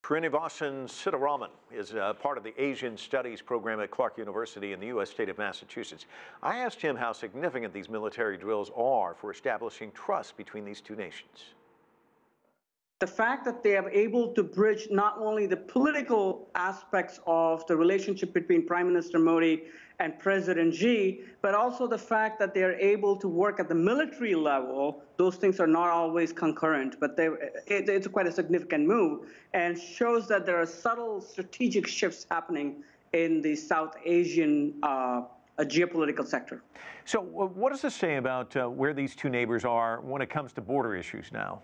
Srinivasan Sitaraman is part of the Asian Studies program at Clark University in the U.S. state of Massachusetts. I asked him how significant these military drills are for establishing trust between these two nations. The fact that they are able to bridge not only the political aspects of the relationship between Prime Minister Modi and President Xi, but also the fact that they are able to work at the military level. Those things are not always concurrent, but it's quite a significant move and shows that there are subtle strategic shifts happening in the South Asian geopolitical sector. So what does this say about where these two neighbors are when it comes to border issues now?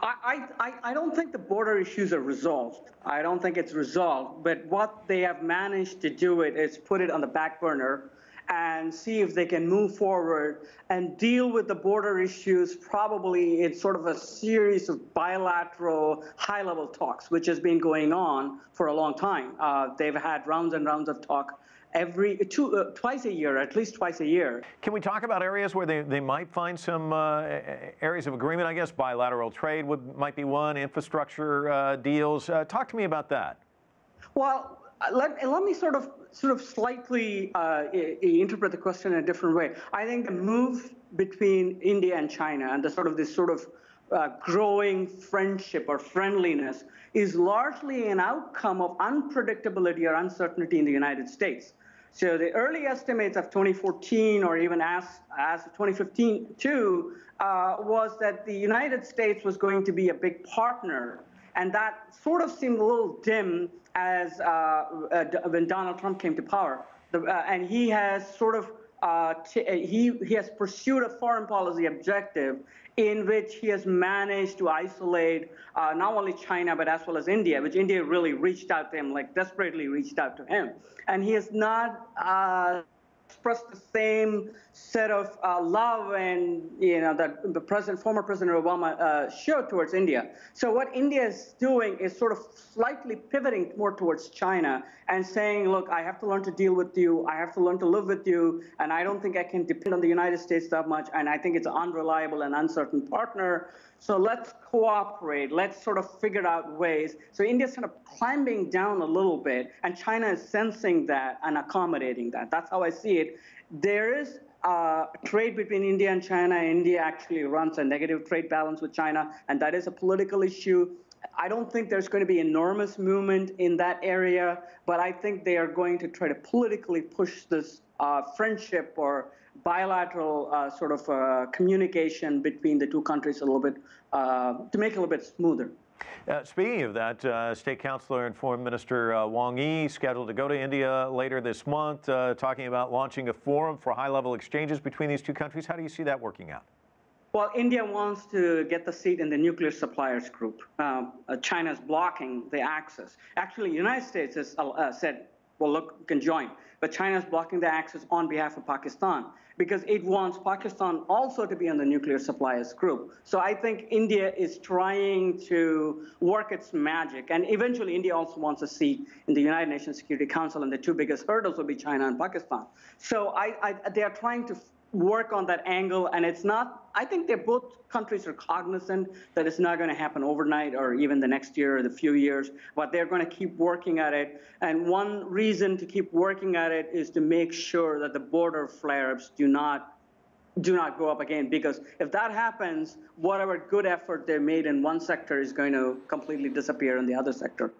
I don't think the border issues are resolved. I don't think it's resolved. But what they have managed to do is put it on the back burner and see if they can move forward and deal with the border issues probably in sort of a series of bilateral high-level talks, which has been going on for a long time. They've had rounds and rounds of talk twice a year, at least twice a year. Can we talk about areas where they might find some areas of agreement? I guess bilateral trade might be one, infrastructure deals. Talk to me about that. Well, let me sort of slightly interpret the question in a different way. I think the move between India and China and this growing friendship or friendliness is largely an outcome of unpredictability or uncertainty in the United States. So the early estimates of 2014 or even as 2015 too was that the United States was going to be a big partner, and that sort of seemed a little dim as when Donald Trump came to power, and he has he has pursued a foreign policy objective in which he has managed to isolate not only China, but as well as India, which India really reached out to him, like desperately reached out to him. And he has not expressed the same set of love and that the former President Obama showed towards India. So what India is doing is sort of slightly pivoting more towards China and saying, look, I have to learn to deal with you, I have to learn to live with you, and I don't think I can depend on the United States that much, and I think it's an unreliable and uncertain partner. So let's cooperate, let's sort of figure out ways. So India's kind of climbing down a little bit, and China is sensing that and accommodating that. That's how I see it. There is trade between India and China. India actually runs a negative trade balance with China, and that is a political issue. I don't think there's going to be enormous movement in that area, but I think they are going to try to politically push this friendship or bilateral communication between the two countries a little bit to make it a little bit smoother. Speaking of that, State Councilor and Foreign Minister Wang Yi scheduled to go to India later this month, talking about launching a forum for high-level exchanges between these two countries. How do you see that working out? Well, India wants to get the seat in the nuclear suppliers group. China's blocking the access. Actually, the United States has said, well, look, you can join. But China's blocking the access on behalf of Pakistan because it wants Pakistan also to be on the nuclear suppliers group. So I think India is trying to work its magic. And eventually, India also wants a seat in the United Nations Security Council, and the two biggest hurdles will be China and Pakistan. So they are trying to work on that angle, and it's not, I think both countries are cognizant that it's not going to happen overnight or even the next year or the few years, but they're going to keep working at it. And one reason to keep working at it is to make sure that the border flare-ups do not go up again, because if that happens, whatever good effort they made in one sector is going to completely disappear in the other sector.